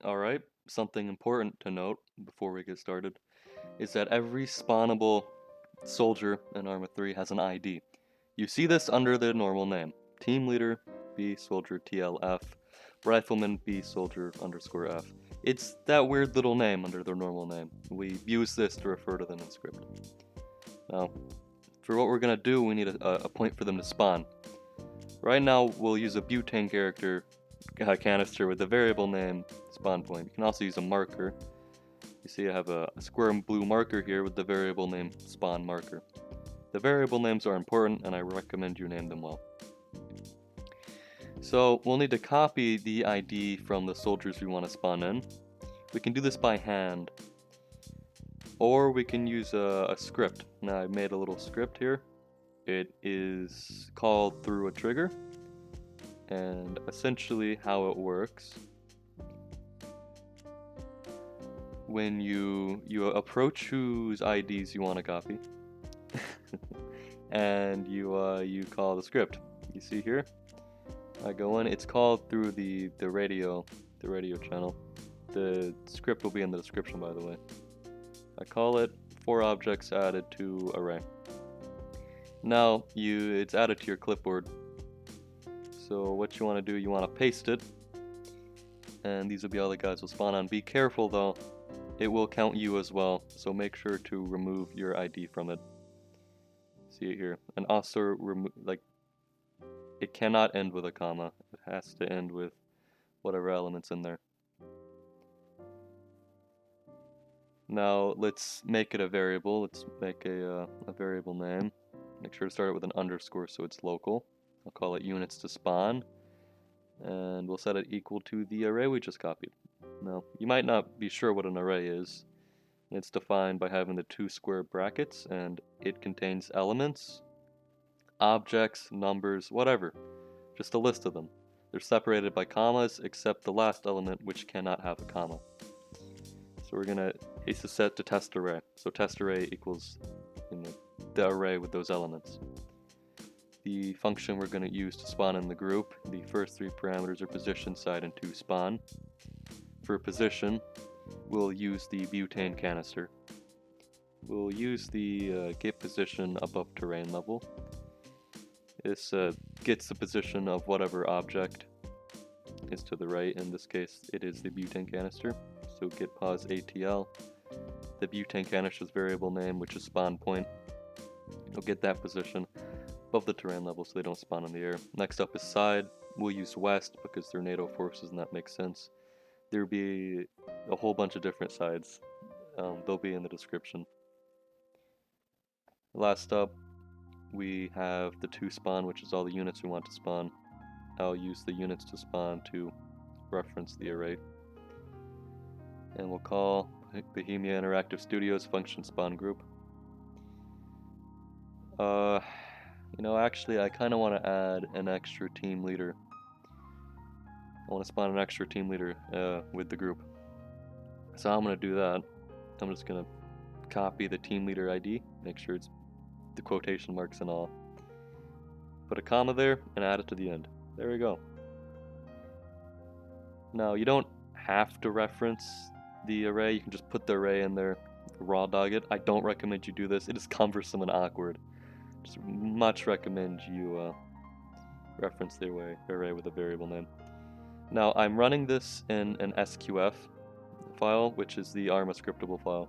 Alright, something important to note before we get started is that every spawnable soldier in Arma 3 has an ID. You see this under the normal name. Team Leader B Soldier TLF, Rifleman B Soldier underscore F. It's that weird little name under their normal name. We use this to refer to them in script. Now, for what we're gonna do, we need a point for them to spawn. Right now, we'll use a butane character canister with the variable name spawn point. You can also use a marker. You see I have a square blue marker here with the variable name spawn marker. The variable names are important and I recommend you name them well. So we'll need to copy the ID from the soldiers we want to spawn in. We can do this by hand, or we can use a script. Now I made a little script here. It is called through a trigger, and essentially how it works, when you approach whose IDs you want to copy and you call the script. You see here, I go in, it's called through the radio channel. The script will be in the description, by the way. I call it for objects added to array. Now it's added to your clipboard. So what you want to do, you want to paste it, and these will be all the guys will spawn on. Be careful though, it will count you as well, so make sure to remove your ID from it. See it here, and also remove, like, it cannot end with a comma. It has to end with whatever element's in there. Now let's make it a variable. Let's make a variable name. Make sure to start it with an underscore so it's local. I'll call it units to spawn, and we'll set it equal to the array we just copied. Now, you might not be sure what an array is. It's defined by having the two square brackets, and it contains elements, objects, numbers, whatever. Just a list of them. They're separated by commas, except the last element, which cannot have a comma. So we're gonna ace the set to test array. So test array equals the array with those elements. The function we're going to use to spawn in the group, the first three parameters are position, side, and to spawn. For position, we'll use the butane canister. We'll use the get position above terrain level. This gets the position of whatever object is to the right. In this case, it is the butane canister. So get pos ATL, the butane canister's variable name, which is spawn point. You'll get that position above the terrain level so they don't spawn in the air. Next up is side. We'll use west because they're NATO forces and that makes sense. There'll be a whole bunch of different sides. They'll be in the description. Last up, we have the to spawn, which is all the units we want to spawn. I'll use the units to spawn to reference the array. And we'll call Bohemia Interactive Studios function spawn group. Actually, I kind of want to add an extra team leader. I want to spawn an extra team leader with the group. So I'm going to do that. I'm just going to copy the team leader ID, make sure it's the quotation marks and all. Put a comma there and add it to the end. There we go. Now, you don't have to reference the array. You can just put the array in there, raw dog it. I don't recommend you do this. It is cumbersome and awkward. Just much recommend you reference the array with a variable name. Now I'm running this in an SQF file, which is the Arma scriptable file.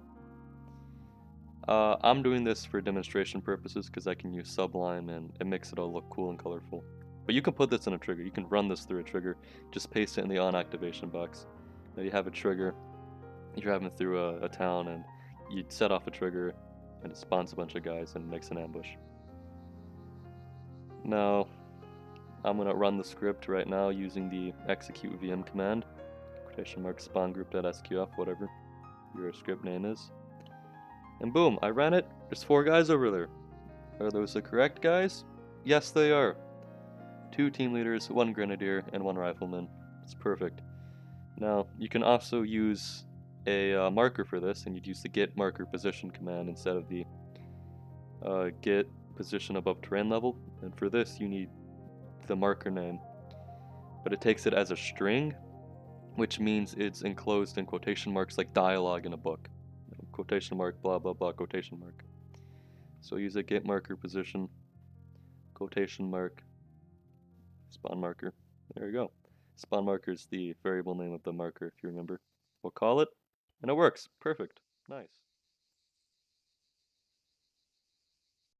I'm doing this for demonstration purposes because I can use Sublime and it makes it all look cool and colorful. But you can put this in a trigger. You can run this through a trigger. Just paste it in the on activation box. Now you have a trigger. You're driving through a town and you set off a trigger and it spawns a bunch of guys and makes an ambush. Now, I'm going to run the script right now using the execute VM command, quotation mark spawn group.sqf, whatever your script name is. And boom, I ran it. There's 4 guys over there. Are those the correct guys? Yes, they are. 2 team leaders, 1 grenadier, and 1 rifleman. It's perfect. Now, you can also use a marker for this, and you'd use the get marker position command instead of the get position above terrain level, and for this you need the marker name, but it takes it as a string, which means it's enclosed in quotation marks like dialogue in a book. Quotation mark, blah, blah, blah, quotation mark. So use a get marker position, quotation mark, spawn marker. There you go. Spawn marker is the variable name of the marker, if you remember. We'll call it, and it works. Perfect. Nice.